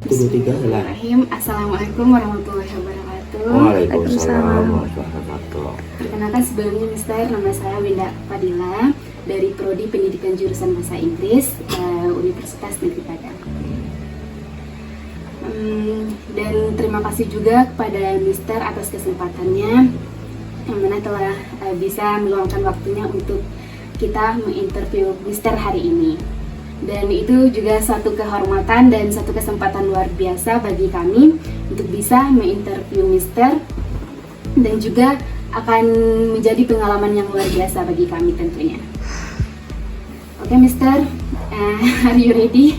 Bismillahirrahmanirrahim. Assalamualaikum warahmatullahi wabarakatuh. Waalaikumsalam warahmatullahi wabarakatuh. Perkenalkan sebelumnya Mister, nama saya Winda Fadila dari Prodi Pendidikan Jurusan Bahasa Inggris Universitas Negeri Padang. Dan terima kasih juga kepada Mister atas kesempatannya yang mana telah bisa meluangkan waktunya untuk kita menginterview Mister hari ini. Dan itu juga satu kehormatan dan satu kesempatan luar biasa bagi kami untuk bisa menginterview Mister, dan juga akan menjadi pengalaman yang luar biasa bagi kami tentunya. Oke Mister, are you ready?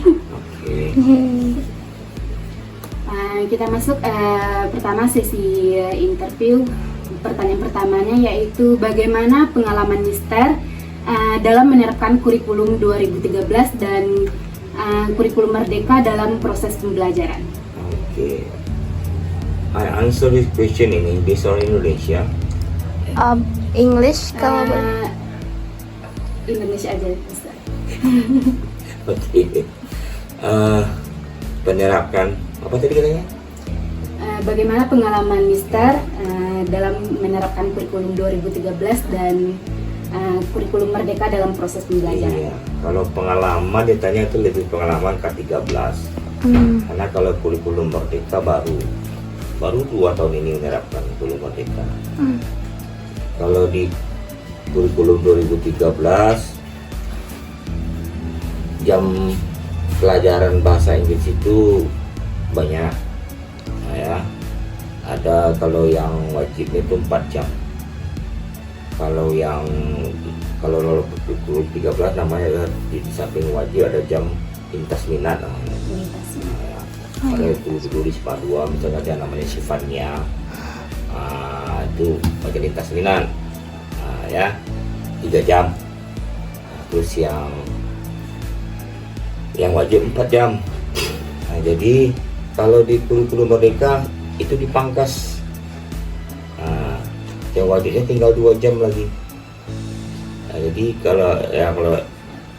Kita masuk pertama sesi interview. Pertanyaan pertamanya yaitu bagaimana pengalaman Mister dalam menerapkan kurikulum 2013 dan kurikulum Merdeka dalam proses pembelajaran. Okay. I answer this question in English or Indonesia? English kalau Indonesia aja, Mister. Oke. Penerapkan apa tadi katanya? Bagaimana pengalaman Mister dalam menerapkan kurikulum 2013 dan kurikulum Merdeka dalam proses pembelajaran? Iya, kalau pengalaman ditanya itu lebih pengalaman K13. Karena kalau kurikulum Merdeka baru 2 tahun ini menerapkan kurikulum Merdeka. Kalau di kurikulum 2013 jam pelajaran bahasa Inggris itu banyak, ya. Ada kalau yang wajib itu 4 jam. Kalau kurikulum 13 namanya di samping wajib ada jam lintas minat namanya. Ya. Kalau itu tulis part 2 misalnya ada namanya sifatnya, itu pakai lintas minat, ya 3 jam. Terus yang wajib 4 jam. Jadi kalau di kurikulum Merdeka itu dipangkas. Yang wajibnya tinggal 2 jam lagi. Jadi kalau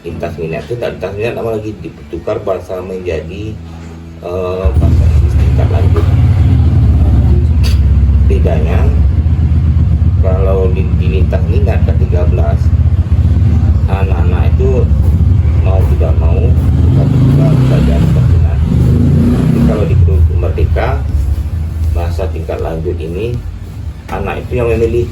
lintas minat itu lintas minat nama lagi ditukar bahasa menjadi bahasa Inggris tingkat lanjut. Bedanya kalau di lintas minat ke-13 anak-anak itu mau tidak mau belajar lintas minat. Tapi kalau di kurikulum Merdeka bahasa tingkat lanjut ini anak itu yang memilih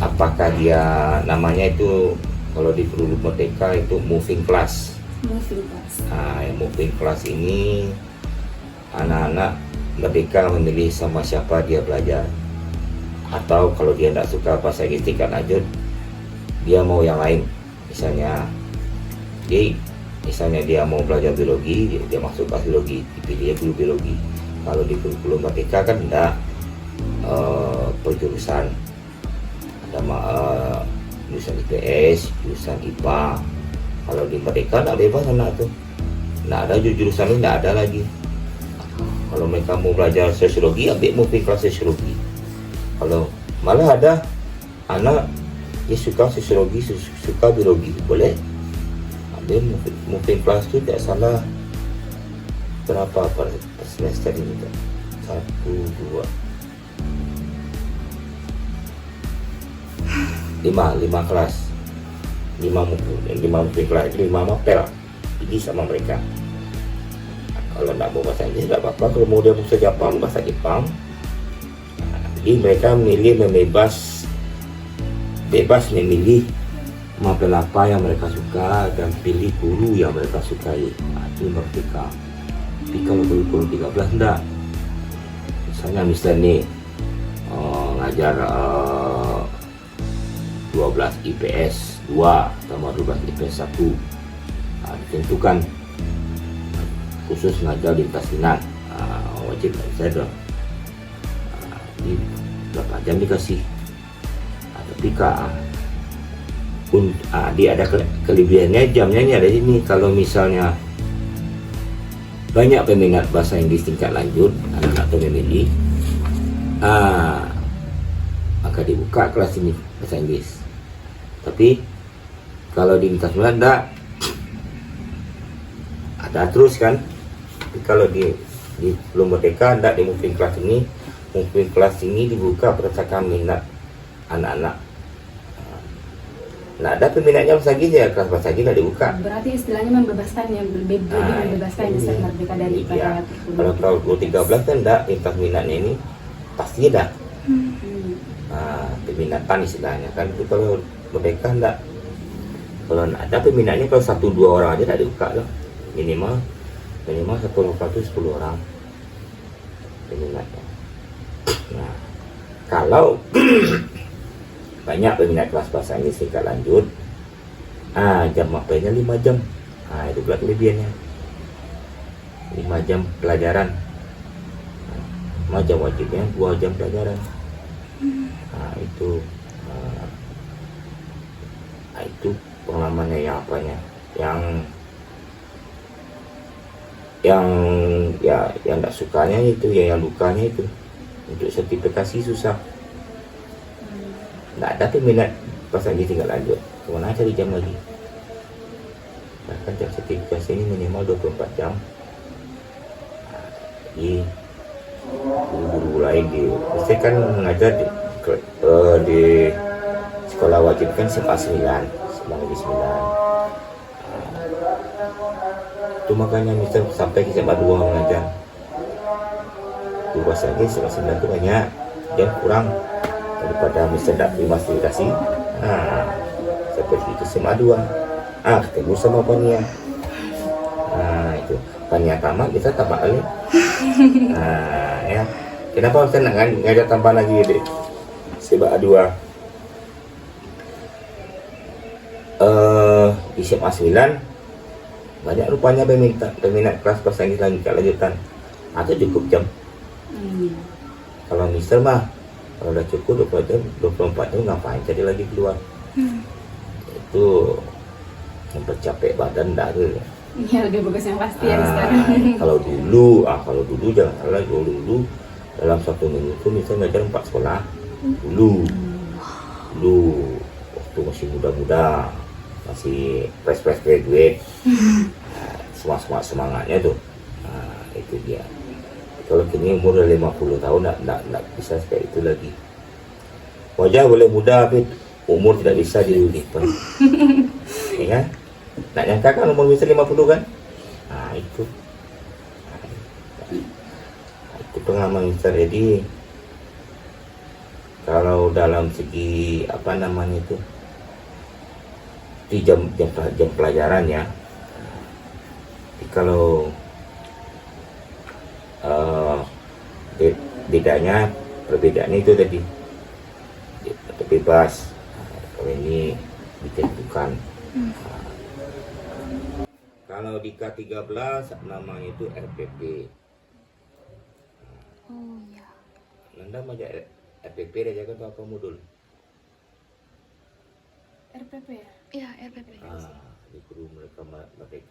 apakah dia namanya itu kalau di kurikulum Merdeka itu moving class. Moving class ini anak-anak Merdeka memilih sama siapa dia belajar, atau kalau dia tidak suka bahasa Inggris tingkat lanjut dia mau yang lain. Misalnya dia mau belajar biologi, dia masuk kelas biologi, dipilih guru biologi. Kalau di kurikulum Merdeka kan tidak perjurusan, ada jurusan IPS, jurusan IPA. Kalau di Merdeka tidak bebas anak tuh, tidak ada jurusan ini, tidak ada lagi. Kalau mereka mau belajar sosiologi, ambil moving class sosiologi. Kalau malah ada anak dia suka sosiologi, suka biologi, boleh ambil moving class itu. Tidak salah berapa per semester ini? 1, 2, 5 kelas, 5 moving class, 5 mapel ini sama mereka. Kalau tidak mau bahasa Inggris tidak apa-apa, kalau mau dia bahasa Jepang, bahasa Jepang. Jadi mereka bebas memilih mapel apa yang mereka suka dan pilih guru yang mereka sukai. Itu Merdeka. Tapi kalau kurikulum 13 enggak. Misalnya nih ngajar 12 IPS 2 sama 12 IPS 1, ditentukan khusus ngajar lintas minat, wajib bisa dong. Ini berapa jam dikasih. Tapi dia ada kelebihannya, jamnya ini ada ini. Kalau misalnya banyak peminat bahasa Inggris tingkat lanjut, anak-anak itu memilih, maka dibuka kelas ini bahasa Inggris. Tapi kalau di lintas minat enggak, ada terus kan, Tapi kalau di belum merdeka, enggak, di moving kelas ini dibuka berdasarkan minat anak-anak. Nah, ada peminatnya bahasa Inggris ya, kelas bahasa Inggris nggak dibuka. Berarti istilahnya membebaskan ya, lebih membebaskan ya Mister Merdeka daripada Iya. kurikulum. Kalau tahun 2013 kan enggak, lintas minatnya ini pasti ada. Nah, peminatan istilahnya kan itu kalau merdeka enggak. Kalau ada peminatnya, kalau 1-2 orang aja enggak dibuka loh. Minimal satu lokal itu 10 orang peminatnya. Nah, kalau banyak peminat kelas bahasa Inggris tingkat lanjut, jam mapelnya 5 jam. Itu pula kelebihannya. 5 jam pelajaran. 5 jam wajibnya, 2 jam pelajaran. Itu pengalamannya yang apanya, yang enggak sukanya itu ya, yang lukanya itu untuk sertifikasi susah. Nggak ada peminat bahasa Inggris tinggal lanjut, kemana cari jam lagi. Bahkan jam sertifikasi ini minimal 24 jam. Jadi guru-guru lain saya kan mengajar di sekolah wajib kan SMA 9 lagi 9. Itu makanya Mister sampai ke SMA 2 mengajar. Di bahasa Inggris SMA 9 itu banyak yang kurang daripada Mister tidak terima sertifikasi. Seperti itu SMA 2. Ketemu sama Pania. Itu Pania tamat, kita tamat lagi. Ya. Kenapa Mister nak ngajar tambah lagi di SMA 2? Di SMA 9 banyak rupanya peminat kelas bahasa Inggris lanjutan. Atau cukup jam. Kalau Mister mah kalau udah cukup 24 jam ngapain jadi lagi keluar. Itu mempercapek badan dah tu. Ya lebih bagus yang pasti ya Mister. Kalau dulu jangan salah, dulu dalam 1 minggu itu Mister ngajar 4 sekolah. Dulu waktu masih muda-muda, masih fresh graduate. Semangatnya tuh. Itu dia. Kalau kini umur 50 tahun enggak bisa seperti itu lagi. Wajah boleh muda tapi umur tidak bisa diudikan. Ya kan? Nak nyangka kan umur bisa 50 kan? Itu. Itu pengalaman Mister. Jadi kalau dalam segi apa namanya itu di jam pelajaran ya. Kalau perbedaannya itu tadi bebas. Kalau ini ditentukan. Kalau di K13 namanya itu RPP. Oh ya. Nanda aja RPP dia jaga apa modul? RPP ya? Iya, RPP. Di guru mereka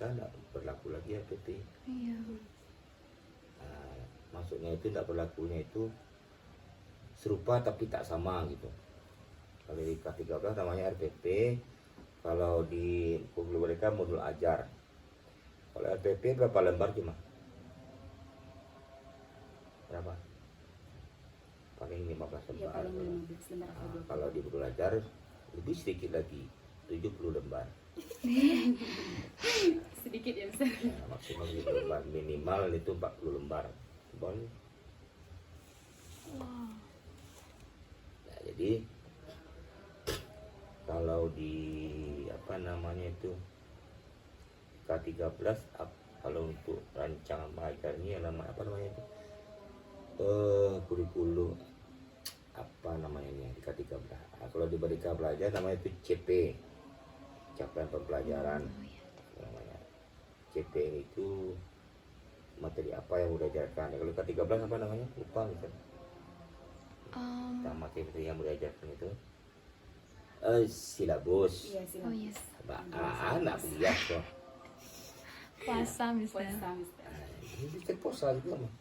tidak berlaku lagi RPP. Iya. Maksudnya itu tidak berlakunya itu serupa tapi tak sama gitu. Kalau di K13 namanya RPP, kalau di guru mereka modul ajar. Kalau RPP berapa lembar cuma? Berapa? Paling 15 Ya lembar. paling 15 lembar atau 20. Kalau di modul ajar lebih sedikit lagi, 70 lembar. Sedikit ya Mister. Maksimal 70 lembar, minimal itu 40 lembar. Boleh. Nah, jadi kalau di apa namanya itu K13 kalau untuk rancangan pengajarnya nama apa namanya itu kurikulum apa namanya ini di K13. Kalau di Merdeka Belajar namanya itu CP, capaian pembelajaran. Namanya CP itu materi apa yang udah diajarkan. Kalau K13 apa namanya? Lupa misalnya. Materi yang udah diajarkan itu silabus. Iya, Oh yes. Anak lihat kok. Puasa misalnya. Puasa Mister. Ini bisa puasa juga mah.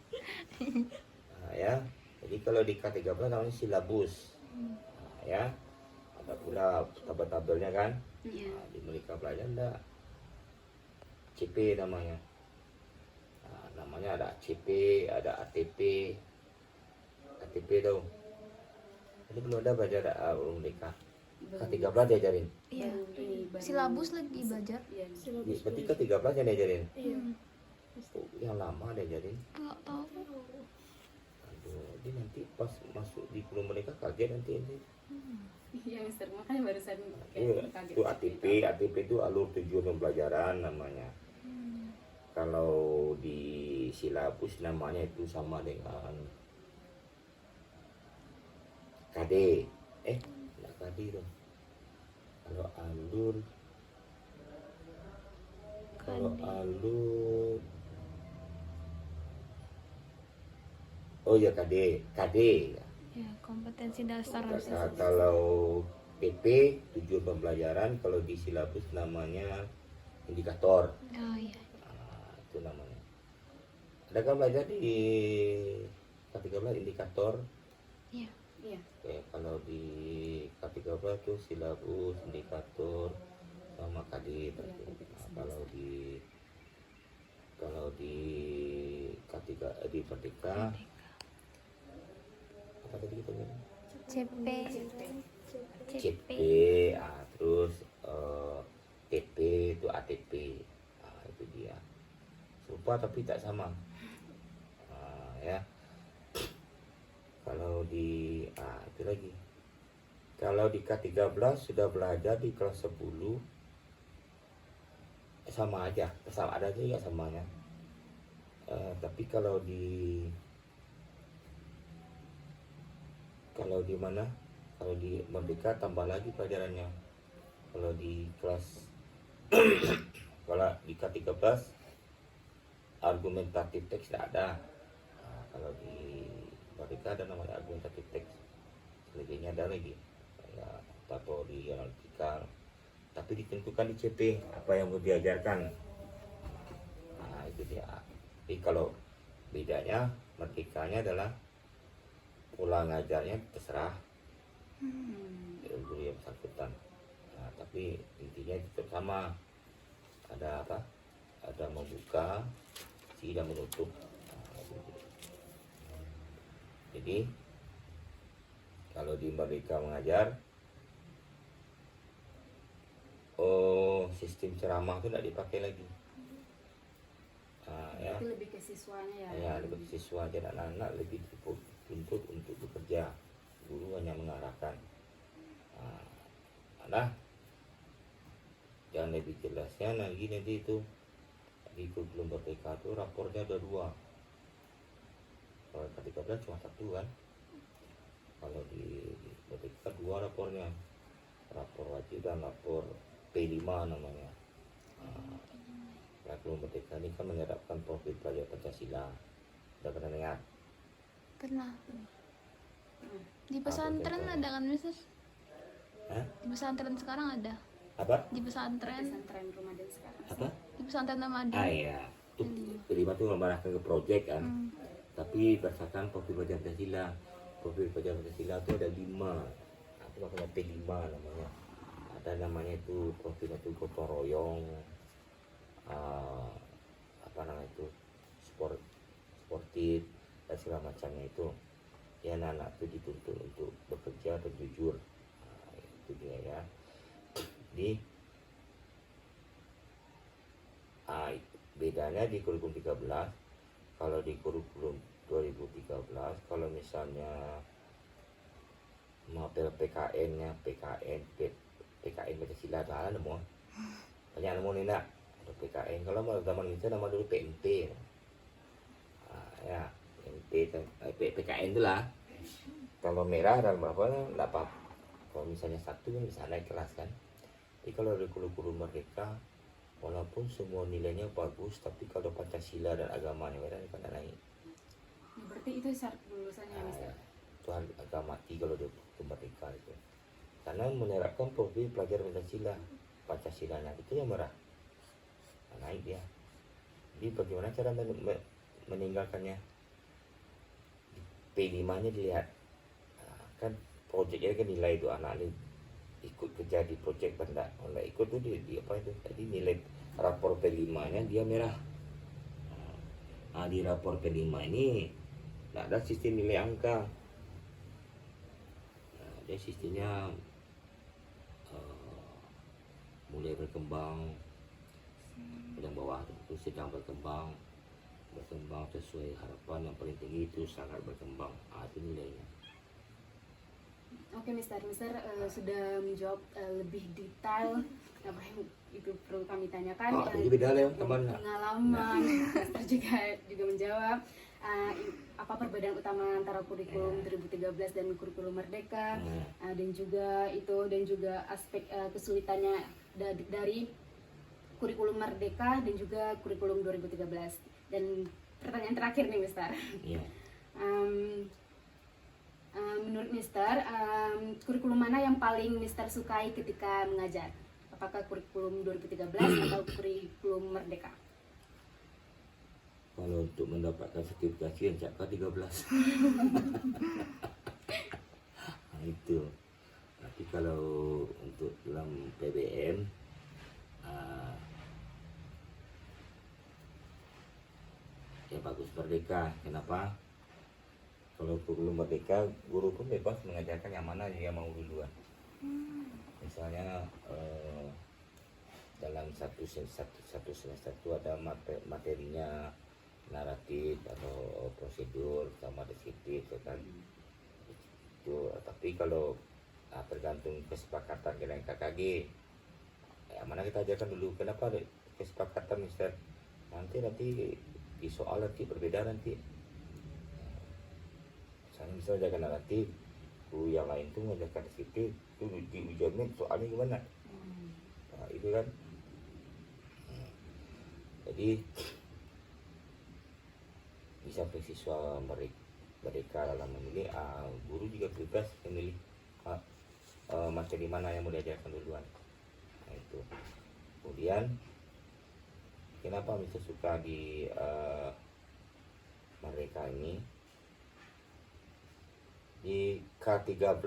Ya. Jadi kalau di K13 namanya silabus. Ya. Ada pula tabel-tabelnya kan. Iya. Di Merdeka Belajar enggak. CP namanya. namanya ada ACP, ada ATP. ATP tahu? Ini belum ada belajar belum nikah. K13 diajarin. Iya. Baru Silabus lagi belajar. Iya. Berarti K13 yang diajarin. Iya. Oh, yang lama diajarin. Nggak tahu. Aduh, dia nanti pas masuk di belum menikah kaget nanti ini. Iya, Mister. Makanya barusan Iya, kaget. itu ATP, ATP itu alur tujuan pembelajaran namanya. Kalau di silabus namanya itu sama dengan KD. Enggak KD dong. Kalau alur oh ya KD. Ya, kompetensi dasar. Kalau PP tujuan pembelajaran, kalau di silabus namanya indikator. Oh iya. Itu namanya. Adakah belajar di K13 indikator? Iya. Iya. Oke, kalau di K13 tuh silabus, indikator sama KD berarti. Kalau di K3 di Merdeka apa tadi kita bilang? CP. CP, terus TP itu ATP, itu dia. Serupa tapi tak sama. Ya. Kalau di itu lagi. Kalau di K13 sudah belajar di kelas 10 sama aja, ada juga samanya. Tapi kalau di mana? Kalau di Merdeka tambah lagi pelajarannya. Kalau di kelas kalau di K13 argumentatif teks tidak ada. Kalau di Merdeka ada namanya argumentatif teks. Selebihnya ada lagi kayak teori analitikal. Tapi ditentukan di CP apa yang mau diajarkan. Itu dia. Jadi kalau bedanya Merdekanya adalah pola ngajarnya terserah guru yang bersangkutan. Tapi intinya tetap sama. Ada apa? Ada membuka, dan menutup. Jadi kalau di Merdeka mengajar, sistem ceramah itu tidak dipakai lagi. Ya. Itu lebih ke siswanya ya. Ya, lebih ke siswa aja, anak-anak lebih dituntut untuk bekerja. Guru hanya mengarahkan. Yang lebih jelasnya nanti itu di kurikulum Merdeka itu rapornya ada 2. Kalau K13 cuma 1 kan. Kalau di Merdeka 2 rapornya, rapor wajib dan rapor P5 namanya. Kurikulum Merdeka ini kan menyerapkan profil pelajar Pancasila. Udah pernah dengar? Pernah. Di pesantren contohnya? ada kan, Mister? Hah? Di pesantren sekarang ada. Apa? Di pesantren. Pesantren Ramadan sekarang. Apa? Di pesantren Ramadan. Iya. Itu P5 tuh mengarahkan ke proyek kan. Tapi berdasarkan profil pelajar Pancasila. Profil pelajar Pancasila itu ada 5. Itu makanya P5 namanya. Ada namanya itu profilnya itu gotong royong, apa namanya itu sportif dan segala macamnya itu. Ya, anak-anak itu dituntut untuk bekerja dan jujur. Itu dia ya. Jadi bedanya di kurikulum 13, kalau di kurikulum 2013 kalau misalnya mapel PKN-nya PKN Pancasila ada nemu banyak nemu nih nak, ada PKN. Kalau mau zaman kita nama dulu PNP. Ya PKN itu lah. Kalau merah dan berapa enggak apa. Kalau misalnya 1 kan bisa naik kelas kan. Jadi kalau di kurikulum Merdeka walaupun semua nilainya bagus, tapi kalau Pancasila dan agamanya mereka kan naik. Berarti itu syarat lulusannya, Mister. Itu agak mati kalau di Merdeka itu. Karena menerapkan profil pelajar Pancasilanya itu yang merah. Naik dia. Jadi bagaimana cara meninggalkannya? P5-nya dilihat. Kan proyeknya kan nilai itu anak ini ikut kerja di proyek benda. Kalau ikut tuh di apa itu? Tadi nilai rapor P5-nya dia merah. Di rapor kelima ini tidak ada sistem nilai angka. Dia sistemnya mulai berkembang, yang bawah itu sedang berkembang sesuai harapan. Yang paling tinggi itu sangat berkembang. Itu nilainya. Oke, Mister sudah menjawab lebih detail apa yang itu perlu kami tanyakan. Jadi beda lah teman. Pengalaman, Mister juga menjawab apa perbedaan utama antara kurikulum 2013 dan kurikulum Merdeka, dan juga aspek kesulitannya dari kurikulum Merdeka dan juga kurikulum 2013. Dan pertanyaan terakhir nih, Mister. Iya. Menurut Mister, kurikulum mana yang paling Mister sukai ketika mengajar? Apakah kurikulum 2013 atau kurikulum Merdeka? Kalau untuk mendapatkan sertifikasi yang CAK 13. Nah, itu. Tapi kalau untuk dalam PBM, ya bagus Merdeka. Kenapa? Kalau kurikulum Merdeka, guru pun bebas mengajarkan yang mana dia mau duluan. Misalnya dalam satu semester itu ada materinya naratif atau prosedur sama deskriptif, kan. Itu. Tapi kalau tergantung kesepakatan dengan KKG, yang mana kita ajarkan dulu. Kenapa ada kesepakatan, Mister? Nanti di soal nanti berbeda nanti. Misalnya ajarkan naratif, guru yang lain tuh mengajarkan deskriptif, itu di ujian soalnya gimana? Nah, itu kan. Jadi bisa siswa mereka dalam memilih, guru juga bebas memilih materi mana yang mau diajarkan duluan. Nah, itu. Kemudian kenapa bisa suka di Merdeka ini? Di K13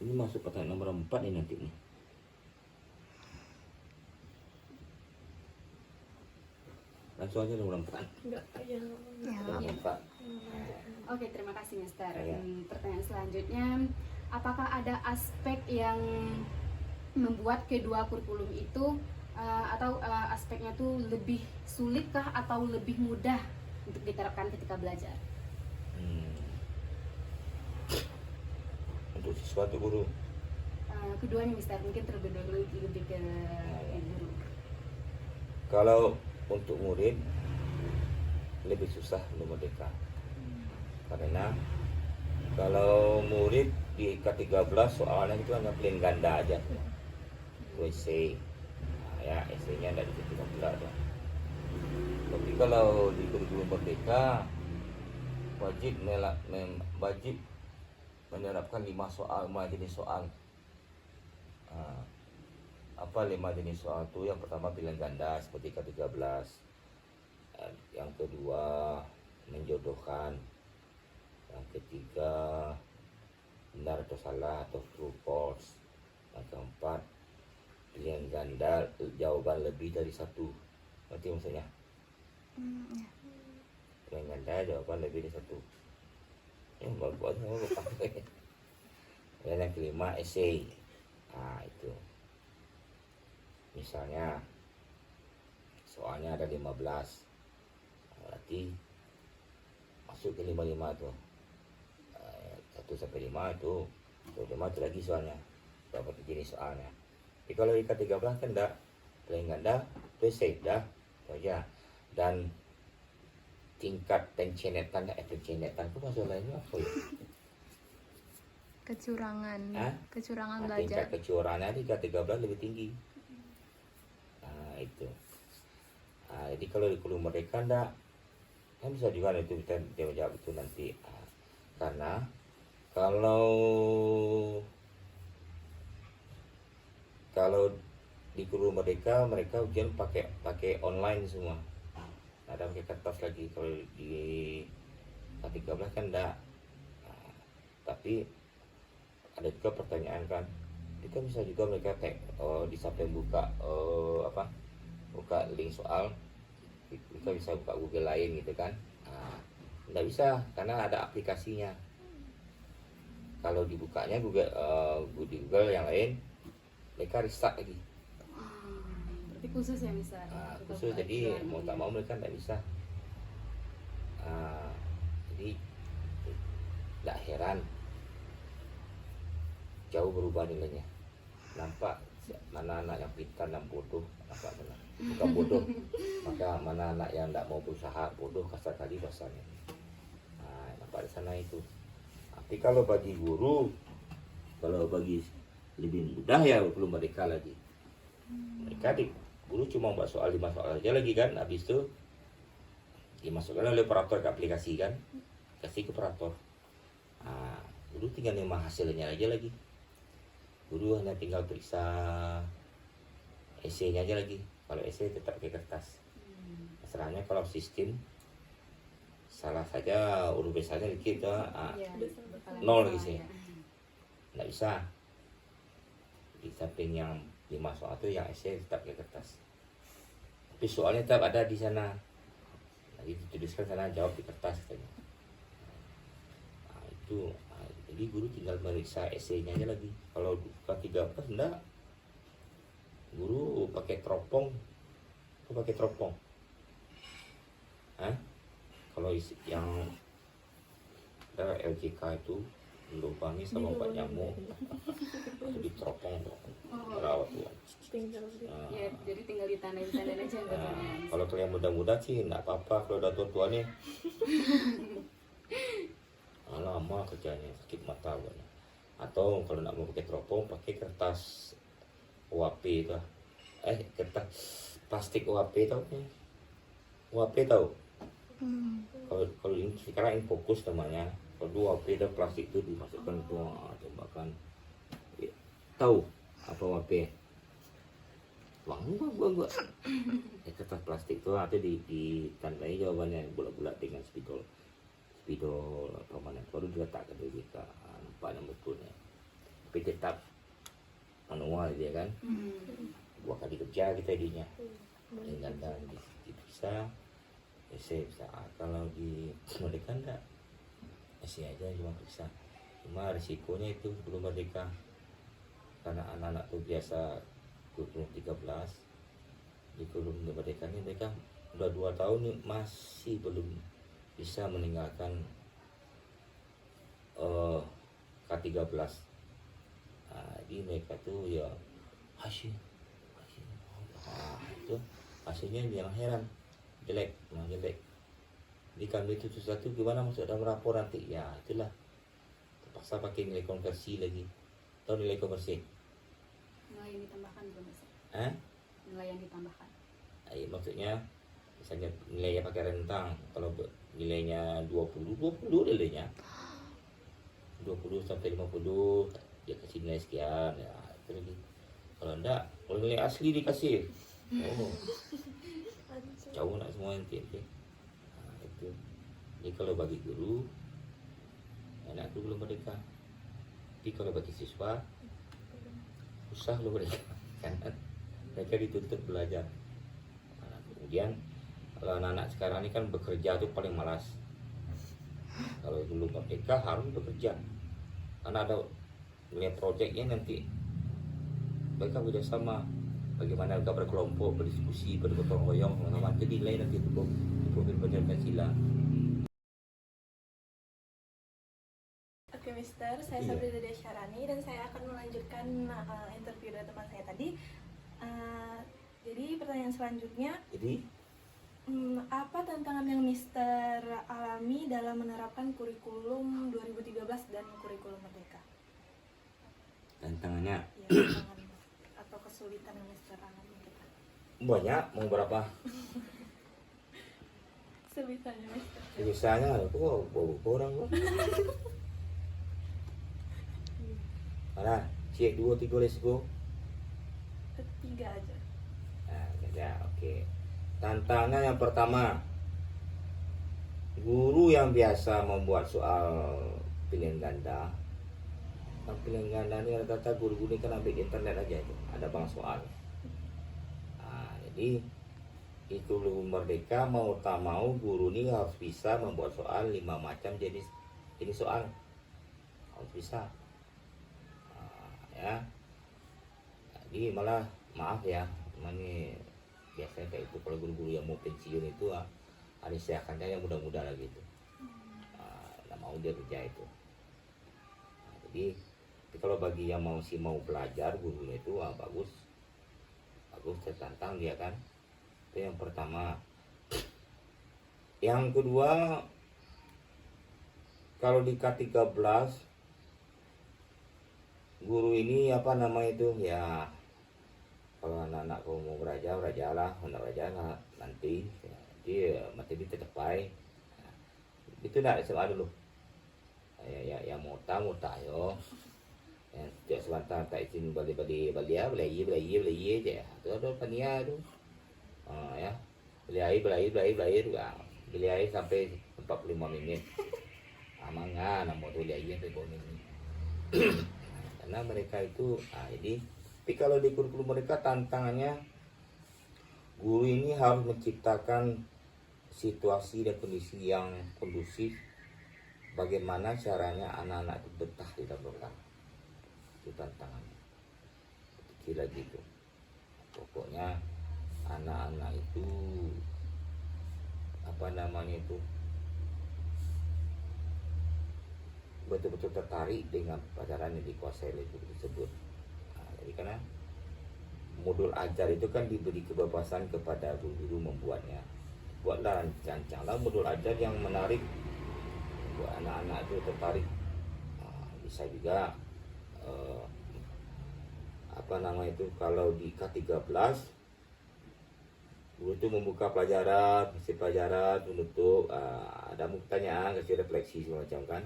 ini masuk pertanyaan nomor 4 nih nanti nih. Langsung aja nomor 4. Nomor 4. Oke, terima kasih, Mister. Ya. Pertanyaan selanjutnya, apakah ada aspek yang membuat kedua kurikulum itu atau aspeknya tuh lebih sulitkah atau lebih mudah untuk diterapkan ketika belajar? Untuk siswa atau guru? Keduanya, Mister. Mungkin terlebih dahulu lebih ke guru. Kalau untuk murid lebih susah untuk Merdeka. Karena kalau murid di K13 soalnya itu hanya pilihan ganda aja. WC. Ya, essay-nya tidak ditentukan pula ada. Tapi kalau di kurikulum Merdeka wajib menerapkan 5 jenis soal. Apa 5 jenis soal itu? Yang pertama pilihan ganda seperti K13. Yang kedua menjodohkan. Yang ketiga benar atau salah atau true false. Yang keempat pilihan ganda jawaban lebih dari satu. Nanti maksudnya pilihan ganda jawaban lebih dari satu. Bagus banget pakai. Dan yang kelima essay. Itu misalnya soalnya ada 15, berarti masuk ke 55 tuh. 1 sampai 5 itu 5 itu lagi soalnya berapa jenis soalnya. Tapi kalau di K13 kan enggak, pilihan ganda itu essay dah itu aja. Dan tingkat pencenetan itu masalahnya apa ya? Kecurangan Tingkat belajar. kecurangannya di K13 lebih tinggi. Itu. Jadi kalau di kurikulum Merdeka enggak, kan bisa juga itu kita jawab itu nanti. Karena kalau di kurikulum Merdeka mereka ujian pakai online semua. Ada pakai kertas lagi. Kalau di K13 kan enggak. Tapi ada juga pertanyaan kan, itu kan bisa juga mereka disamping buka link soal, kita bisa buka Google lain gitu kan. Nggak bisa karena ada aplikasinya. Kalau dibukanya Google, di Google yang lain, mereka restart lagi. Berarti khusus ya Mister? Khusus, jadi mau tak mau mereka nggak bisa. Jadi nggak heran jauh berubah nilainya. Nampak mana anak yang pintar dan bodoh, nampak benar. Bukan bodoh, maka mana anak yang tidak mau berusaha, bodoh kasar kali bahasanya. Nampak di sana itu. Tapi kalau bagi guru, kalau bagi lebih mudah ya belum merdeka lagi. Mereka guru cuma buat soal 5 soal aja lagi kan, habis itu dimasukkan oleh operator ke aplikasi kan, kasih ke operator. Guru tinggal nerima hasilnya aja lagi. Guru hanya tinggal periksa esainya aja lagi. Kalau esai tetap pakai kertas. Masalahnya kalau sistem salah saja huruf besarnya dikit nol lagi sih. Nggak bisa. Di samping yang 5 soal itu yang esai tetap pakai kertas. Tapi soalnya tetap ada di sana. Nanti dituliskan sana, jawab di kertas katanya. Itu jadi guru tinggal meriksa esainya aja lagi. Kalau bukan 13 enggak, guru pakai teropong. Kalau yang LJK itu dilubangi sama obat nyamuk, itu diteropong merawat tuh. Ya, jadi tinggal ditandain aja anggapannya. Kalau yang muda-muda sih enggak apa-apa, kalau udah tua-tua nih lama kerjanya, sakit mata banyak. Atau kalau nak mau pakai teropong, pakai kertas UAP itu. Kertas plastik UAP tahu kan? UAP tahu? Kalau ini sekarang fokus namanya. Kalau UAP itu plastik itu dimasukkan ke tembakan. Tahu apa UAP? Gua. Kertas plastik itu nanti ditandai jawabannya bulat-bulat dengan spidol apa mana, baru diletakkan di kita. Nampak yang betulnya. Tapi tetap manual dia kan. 2 kali kerja kita jadinya. Dengan dan bisa bisa. Kalau di merdeka enggak, masih aja cuma bisa. Cuma risikonya itu belum merdeka, karena anak-anak tuh biasa 13 di belum merdeka ini, mereka udah 2 tahun nih masih belum bisa meninggalkan K13. Jadi mereka tuh ya hasil itu hasilnya yang heran, jelek. Jadi kami itu sesuatu gimana masuk dalam rapor nanti, ya itulah terpaksa pakai nilai konversi lagi. Tahu nilai konversi? Nilai yang ditambahkan belum Mister? Nilai yang ditambahkan. Maksudnya misalnya nilainya pakai rentang, kalau nilainya 20 nilainya 20 sampai 50 dia kasih nilai sekian ya, itu lagi. Kalau enggak, kalau nilai asli dikasih jauh nak semua nanti. Itu jadi kalau bagi guru anak itu belum merdeka, tapi kalau bagi siswa susah belum merdeka karena mereka dituntut belajar. Kemudian kalau anak-anak sekarang ini kan bekerja tuh paling malas. Kalau dulu merdeka harus bekerja, karena ada nilai proyeknya nanti mereka bekerjasama, bagaimana mereka berkelompok, berdiskusi, bergotong royong sama-sama, jadi nilai nanti itu profil belajar Pancasila. Oke Mister, saya Sabri Dadia Syarani dan saya akan melanjutkan interview dari teman saya tadi. Jadi pertanyaan selanjutnya, apa tantangan yang Mister alami dalam menerapkan kurikulum 2013 dan kurikulum Merdeka? Tantangannya? Ya, tantangan atau kesulitan yang Mister alami kita. Banyak, mau berapa? Sebisanya Mister. Sebisanya, aku orang kok. Mana? Cek 2, 3 let's go. 3 aja. Ya, oke. Tantangan yang pertama, guru yang biasa membuat soal pilihan ganda. Pilihan ganda ini rata-rata guru-guru ini kan ambil internet aja itu, ada bank soal. Jadi itu belum merdeka, mau tak mau guru ini harus bisa membuat soal 5 macam jenis soal, harus bisa. Ya, jadi malah maaf ya, ini biasanya kayak itu kalau guru-guru yang mau pensiun itu ada siakannya yang muda-muda lagi itu, nggak mau dia kerja itu. Jadi tapi kalau bagi yang mau belajar gurunya itu bagus, tertantang dia kan. Itu yang pertama. Yang kedua, kalau di K13 guru ini apa namanya itu ya, kalau anak-anak kau mau belajar lah, hendak belajar nanti ya, dia materi tetap baik. Itu enggak SMA dulu. Ya mau tahu yo. Ya, setiap sebentar tak izin beli aja. Itu ada pania itu. Ya. Beli air juga. Beli air sampai 45 menit. Amangan mau beli air sampai 2 menit. Karena mereka itu jadi tapi kalau di kurikulum mereka tantangannya guru ini harus menciptakan situasi dan kondisi yang kondusif, bagaimana caranya anak-anak itu betah di dalam program. Itu tantangannya. Kira gitu. Pokoknya anak-anak itu apa namanya itu betul-betul tertarik dengan pelajaran yang dikuasai itu tersebut. Jadi karena modul ajar itu kan diberi kebebasan kepada guru-guru membuatnya. Buatlah rancanglah modul ajar yang menarik buat anak-anak itu tertarik. Bisa juga apa nama itu kalau di K13 guru itu membuka pelajaran, isi pelajaran, menutup, ada pertanyaan, kasih refleksi semacam kan.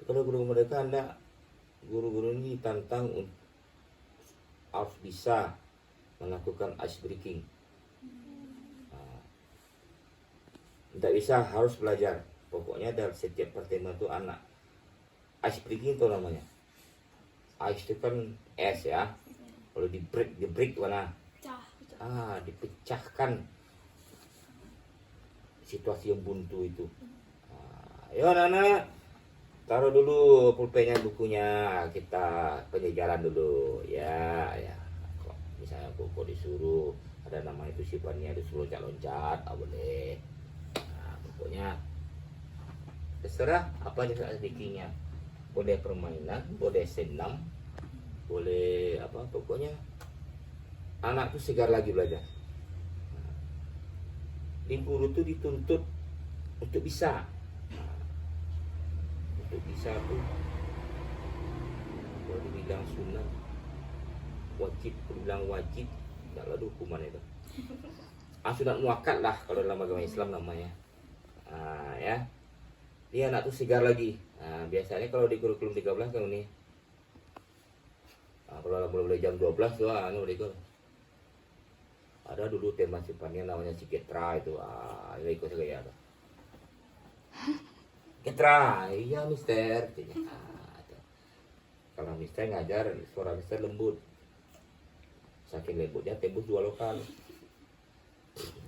Tapi kalau guru mereka anda guru-guru ini tantang harus bisa melakukan ice breaking. Tidak bisa, harus belajar. Pokoknya dalam setiap pertemuan itu anak ice breaking itu namanya. Ice itu kan es ya. Kalau di break mana? Dipecahkan situasi yang buntu itu. Ayo anak-anak, taruh dulu pulpennya, bukunya, kita penyegaran dulu ya. Kok misalnya kok disuruh ada nama itu sifatnya disuruh loncat-loncat, boleh. Pokoknya terserah apa jenis aktivitasnya. Boleh permainan, boleh senam, boleh apa, pokoknya anak tuh segar lagi belajar. Di guru tuh dituntut untuk bisa. Untuk bisa tuh kalau dibilang sunnah wajib, dibilang wajib, tidak ada hukuman itu. Sunat muakkad lah kalau dalam agama Islam namanya. Ya, dia anak tuh segar lagi. Biasanya kalau di kurikulum 13 kan ini. Kalau mulai jam 12 tuh mereka ada dulu tema sifatnya namanya Ciketra itu. Ini ikut saya ada. Ketra, iya mister. Kalau mister ngajar, suara mister lembut. Saking lembutnya tembus 2 lokal.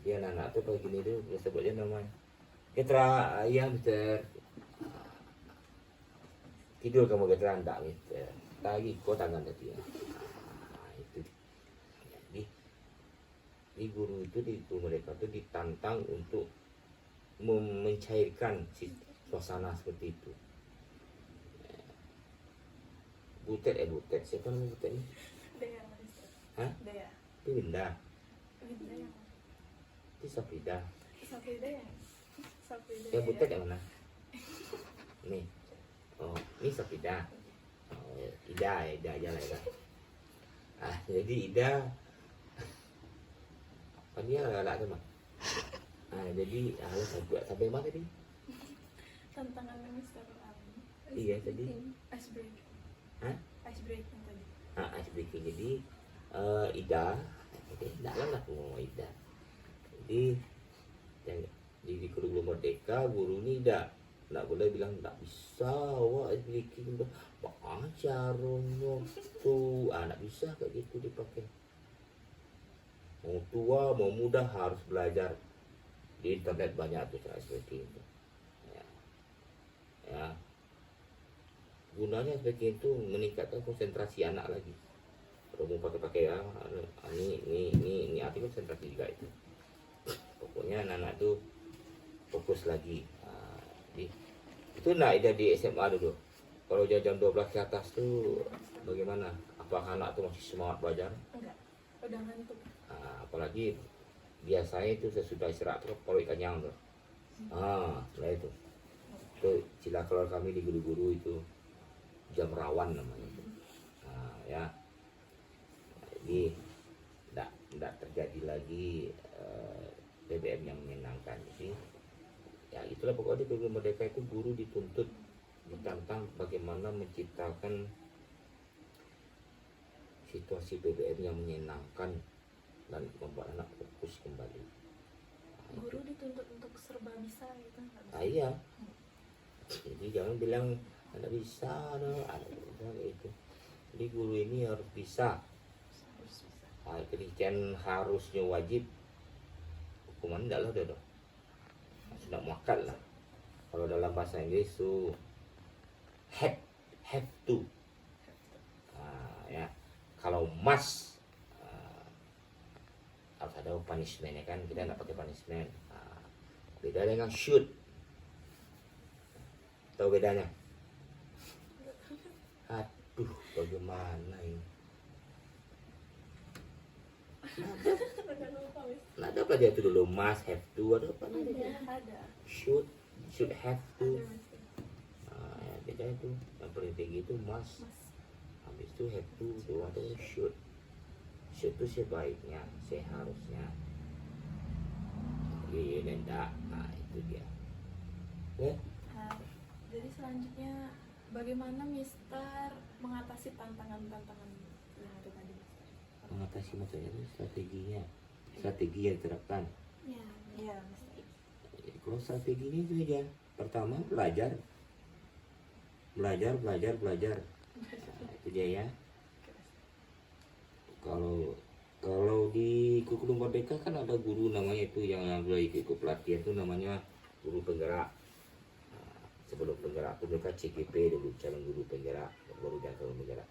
Dia anak tuh kayak gini tuh, sebutnya namanya Ketra, iya mister. Tidur kamu Ketra, enggak mister. Lagi kok tangan tadi ya. Itu. Jadi di guru itu di mereka tuh ditantang untuk mencairkan suasana seperti itu. Butet siapa namanya Butet ini? Dea, Mister. Hah? Dea. Itu Winda. Winda yang Itu Safrida. Safrida yang Yang Butet yang mana? Nih. Oh, ini Safrida. Oh, Ida aja lah ya. Jadi Ida apa dia agak tuh mah. Jadi sampai mana tadi? tantangannya Mister Iya tadi. ice break. Hah? Ice break yang tadi. Ice breaking. Jadi Ida, enggak lah aku ngomong Ida. Jadi yang di kurikulum merdeka guru ini enggak boleh bilang enggak bisa ice breaking udah caranya tuh enggak bisa kayak gitu dipakai. Mau tua mau muda harus belajar. Di internet banyak tuh cara seperti itu. Ya. Ya. Gunanya seperti itu meningkatkan konsentrasi anak lagi. Kalau mau pakai ini arti konsentrasi juga itu. Pokoknya anak-anak tuh fokus lagi. Itu nak di SMA dulu. Kalau jam 12 ke atas tuh bagaimana? Apakah anak tuh masih semangat belajar? Enggak, udah ngantuk. Apalagi biasanya itu sesudah istirahat tuh kalau ikan nyang tuh. Nah itu. Itu istilah kalau kami di guru-guru itu jam rawan namanya itu. Ya. Jadi tidak terjadi lagi BBM yang menyenangkan sih. Ya itulah pokoknya di Merdeka itu guru dituntut ditantang bagaimana menciptakan situasi BBM yang menyenangkan dan membuat anak fokus kembali. Guru dituntut untuk serba bisa gitu. Iya. Jadi jangan bilang anak bisa, anak bisa itu. Jadi guru ini harus bisa. Kemudian harusnya wajib. Hukuman tidak lah udah. Sudah muakat lah. Kalau dalam bahasa Inggris itu have to. Ya. Kalau must harus ada punishment ya kan, kita nggak pakai punishment. Beda dengan should. Tahu bedanya? Aduh, bagaimana ini? Nah, ada apa dia itu dulu? Must, have to, ada apa nih? Ada. Should have to. Ada, Mas. Ya, beda itu. Yang paling tinggi itu must. Habis itu have to, dua itu should. Should itu sebaiknya, seharusnya. Iya, enggak. Nah, itu dia. Ya. Jadi selanjutnya bagaimana Mister mengatasi tantangan-tantangan yang ada tadi, Mister? Mengatasi masalah itu strategi yang diterapkan. Iya, Mister. Kalau strategi ini itu aja. Pertama belajar. Nah, itu dia ya. Kalau di kurikulum Merdeka kan ada guru namanya itu yang mulai ikut pelatihan itu namanya guru penggerak. Sebelum penggerak itu mereka CGP dulu, calon guru penggerak, baru dia calon penggerak.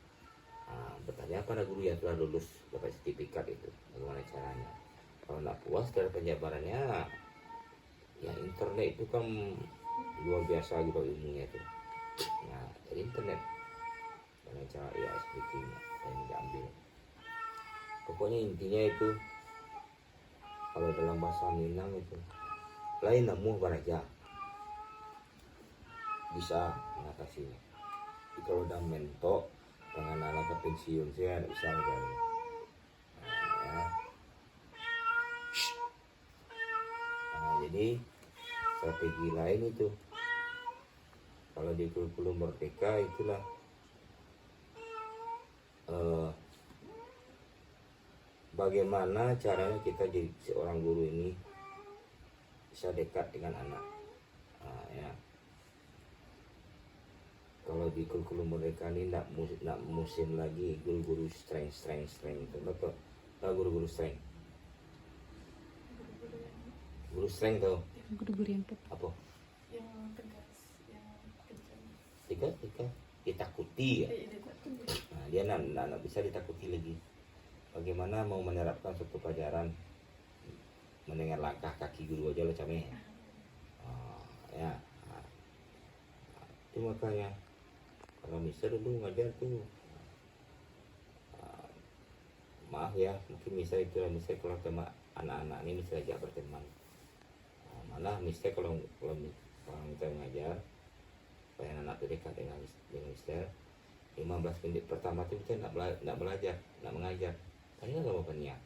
Bertanya pada guru yang telah lulus dapat sertifikat itu, bagaimana caranya. Kalau nggak puas dari penjabarannya, ya internet itu kan luar biasa gitu ilmunya itu. Nah, dari internet, dengan cara ya seperti ini yang diambil. Pokoknya intinya itu, kalau dalam bahasa Minang itu, lain namu baraja bisa mengatasinya. Tapi kalau udah mentok dengan anak ke pensiun saya tidak bisa kan. Jadi strategi lain itu kalau di kurikulum Merdeka itulah bagaimana caranya kita jadi seorang guru ini bisa dekat dengan anak. Ya. Kalau di kurikulum Merdeka ini nak musim lagi guru-guru strength itu betul. Tahu guru-guru strength? Guru strength tuh. Guru-guru yang Apa? Yang tegas, yang kejam. Tiga ditakuti ya. Nah, dia nak bisa ditakuti lagi. Bagaimana mau menerapkan suatu pelajaran mendengar langkah kaki guru aja lo camnya. Ya. Itu makanya kalau Mister dulu ngajar tuh maaf ya, mungkin Mister itu Mister kalau sama anak-anak ini Mister ajak berteman. Malah Mister kalau kita ngajar supaya anak itu dekat dengan Mister 15 menit pertama itu kita nak belajar, nak mengajar. Tanya sama penyiar.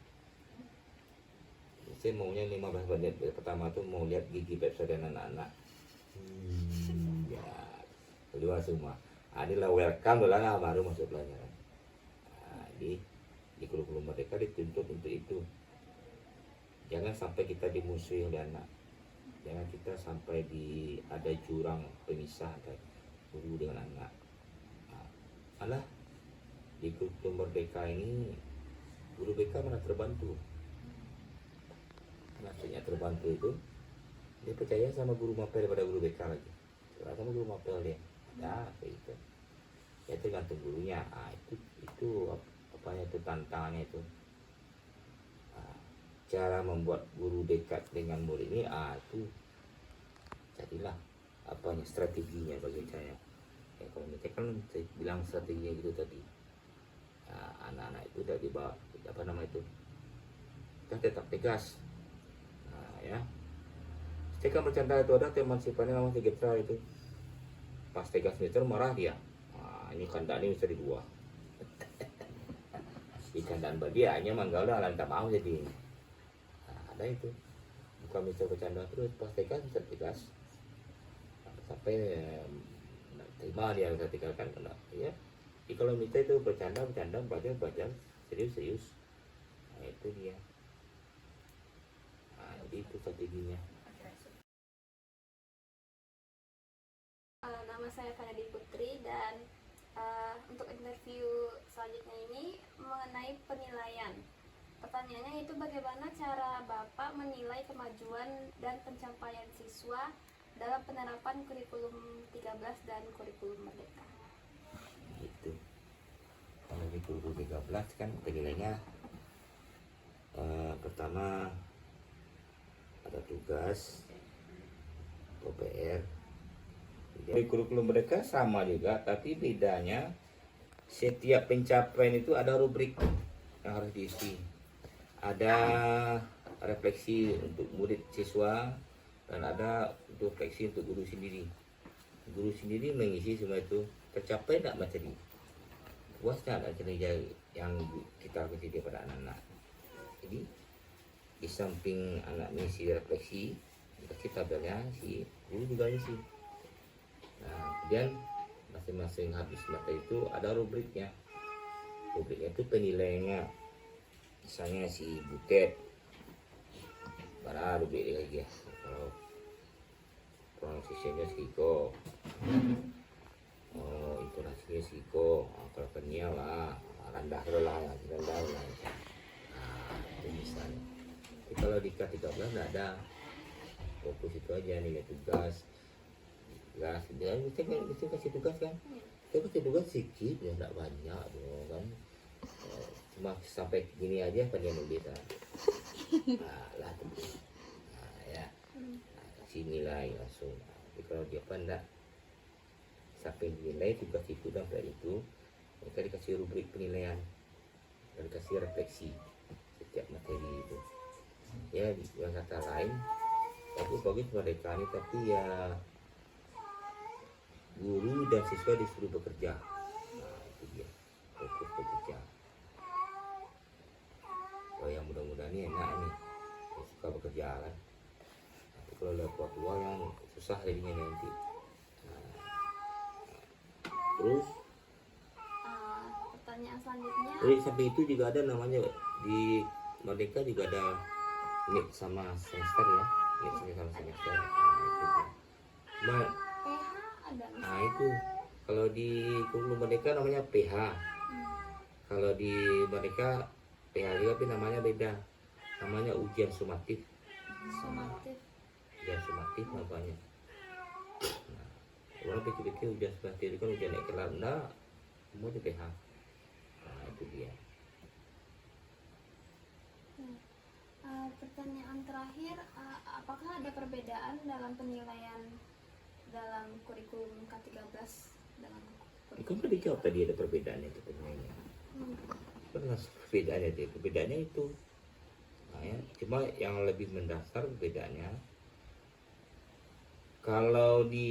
Mister maunya 15 menit pertama tuh mau lihat gigi pepsa dan anak-anak. Ya, kedua semua. Adalah welcome lah baru masuk pelajaran. Di kurikulum Merdeka dituntut untuk itu. Jangan sampai kita dimusuhi oleh anak. Jangan kita sampai ada jurang pemisah antara guru dengan anak. Malah di kurikulum Merdeka ini guru BK malah terbantu. maksudnya terbantu itu, dia percaya sama guru mapel daripada guru BK lagi. Karena sama guru mapel dia, ya kayak gitu. Ya tergantung gurunya. Itu apanya itu tantangannya itu. Nah, cara membuat guru dekat dengan murid ini, itu jadilah apanya strateginya bagi saya. Ya kalau kita kan saya bilang strateginya gitu tadi. Nah, anak-anak itu udah dibawa apa nama itu, kita tetap tegas. Nah, ya ketika bercanda itu ada teman sifatnya namanya Getra itu, pas tegas meter marah dia. Nah, ini kandang ini bisa dua di kandang dia hanya manggal lah tak mau jadi. Nah, ada itu bukan bisa bercanda terus, pas tegas bisa tegas sampai terima dia ketika kan kena ya. Jadi kalau minta itu bercanda belajar serius. Nah itu dia. Nah jadi itu strateginya. Nama saya Fanadi Putri dan untuk interview selanjutnya ini mengenai penilaian. Pertanyaannya itu bagaimana cara Bapak menilai kemajuan dan pencapaian siswa dalam penerapan kurikulum 13 dan kurikulum Merdeka. Itu kalau di kurikulum 13 kan penilaiannya pertama ada tugas OPR. Di kurikulum mereka sama juga, tapi bedanya setiap pencapaian itu ada rubrik yang harus diisi. Ada refleksi untuk murid siswa dan ada refleksi untuk guru sendiri. Guru sendiri mengisi semua itu, tercapai tidak materi, puas tidak kinerja yang kita kasih kepada anak-anak. Jadi di samping anak mengisi refleksi, dikasih tabelnya, si guru juga isi. Nah, kemudian masing-masing habis materi itu ada rubriknya. Rubriknya itu penilaiannya. Misalnya si Butet, para rubrik lagi ya. Kalau pronunciation-nya Siko, intonasinya Siko, kalau Kenia lah, rendah lah. Nah, itu misalnya. Tapi kalau di K13 nggak ada, fokus itu aja nilai tugas. Tugas, dia mesti kasih tugas kan? Kita kasih tugas sedikit ya, nggak banyak dong kan? Cuma sampai gini aja apa dia bisa. Nah, ya. Kasih nilai langsung. Tapi kalau dia pandai sampai nilai tugas itu dan itu, mereka dikasih rubrik penilaian dan dikasih refleksi setiap materi itu. Ya, yang kata lain, bagus mereka ini, tapi ya guru dan siswa disuruh bekerja. Nah, itu dia, fokus bekerja. Oh, yang mudah-mudahan ini enak nih, suka bekerja kan. Tapi kalau lihat tua yang susah jadinya nanti. Nah, terus Pertanyaan selanjutnya, sampai itu juga ada namanya di Merdeka juga ada unit sama semester ya, unit sama semester. Nah, itu dia. Nah, PH ada nggak? nah itu kalau di kurikulum Merdeka namanya PH. Kalau di Merdeka PH juga tapi namanya beda. Namanya ujian sumatif. Sumatif. Ujian sumatif namanya. Nah, orang pikir-pikir ujian sumatif itu kan ujian naik kelas. Enggak, semua di PH. Nah itu dia. Pertanyaan terakhir, apakah ada perbedaan dalam penilaian dalam kurikulum K13 dengan Ini kan tadi jawab tadi ada perbedaannya itu penilaiannya. Pernah perbedaannya itu. Perbedaannya itu. Nah, ya, cuma yang lebih mendasar perbedaannya. Kalau di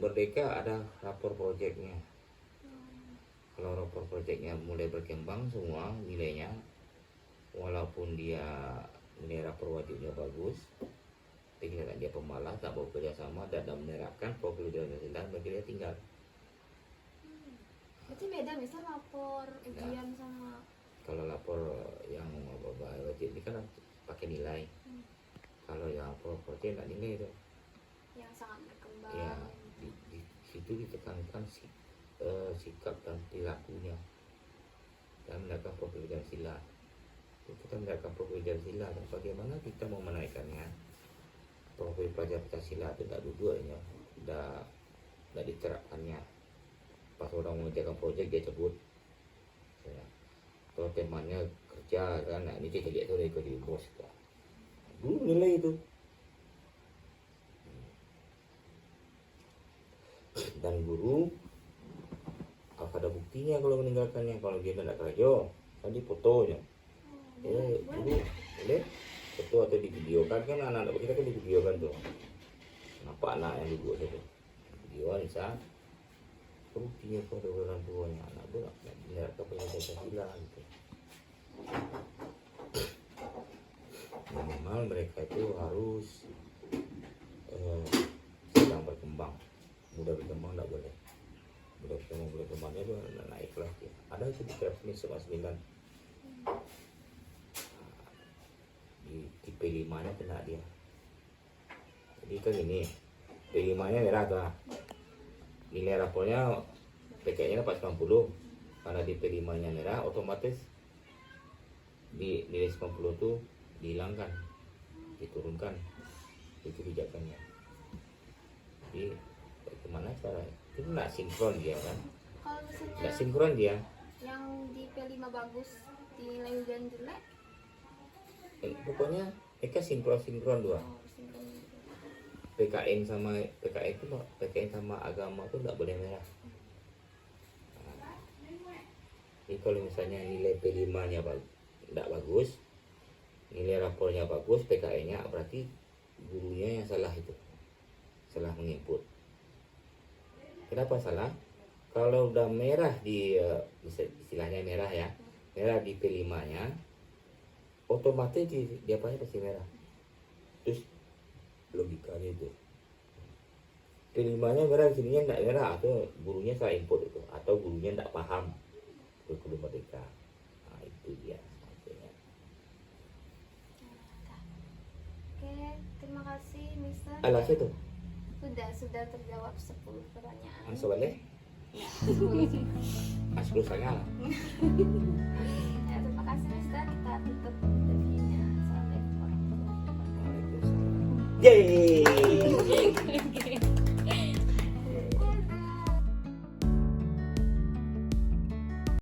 Merdeka ada rapor proyeknya. Kalau rapor proyeknya mulai berkembang semua nilainya, walaupun dia nilai rapor wajibnya bagus, tapi kelihatan dia pemalas, tak mau kerja sama dan menerapkan profil dan bagi dia tinggal. Berarti beda, misal lapor ujian sama Kalau lapor yang wajib ini kan pakai nilai. Kalau yang lapor proyek nggak nilai itu. yang sangat berkembang. Ya di situ ditekankan sikap dan perilakunya dan menegakkan profil dan sila. kita menerapkan profil Pancasila. Bagaimana kita mau menaikkannya? Profil pelajar Pancasila itu tidak duduknya, tidak diterapkannya. Pas orang mengerjakan proyek dia sebut, ya, kalau temanya kerja kan, nah ini kita lihat tuh ikut di bos kan. Dulu nilai itu. Dan guru harus ada buktinya kalau meninggalkannya. Kalau dia tidak kerja, tadi fotonya. Guru boleh foto atau di video kan anak-anak kita kan di video kan tuh. Kenapa anak yang duduk itu? Video bisa. Buktinya pada orang tuanya anak itu nggak benar kepada Pancasila gitu. Minimal mereka itu harus sedang berkembang. Mudah berkembang nggak boleh. Mudah berkembangnya itu naik lah. Ya. Ada itu di kelas ini sama 9 di tipe 5 nya kena dia. Jadi kan ini P5 nya merah tuh. Nilai rapornya PKI nya dapat 90. Karena di P5 nya merah, otomatis di nilai 90 itu dihilangkan, diturunkan. Itu kebijakannya. Jadi bagaimana caranya? Itu nggak sinkron dia kan? Kalau Nggak misalnya sinkron dia. yang di P5 bagus dinilai ujian jelek, Pokoknya mereka sinkron dua. sinkron gitu. PKN sama agama itu nggak boleh merah. Nah, jadi kalau misalnya nilai P5-nya nggak bagus, nilai rapornya bagus, PKN-nya berarti gurunya yang salah itu, salah menginput. Kenapa salah? Kalau udah merah di istilahnya merah ya, merah di P5-nya, otomatis dia pasti merah. Terus logikanya itu P5-nya merah, sininya enggak merah, atau gurunya salah input itu, atau gurunya enggak paham kurikulum merdeka. Nah itu dia maksudnya. Oke, terima kasih Mister. Alas itu Sudah terjawab 10 pertanyaan. langsung balik Ya, 10. masuk sangat. Ya, terima kasih Mister. Kita tutup interviewnya. Assalamualaikum warahmatullahi wabarakatuh. Yeay.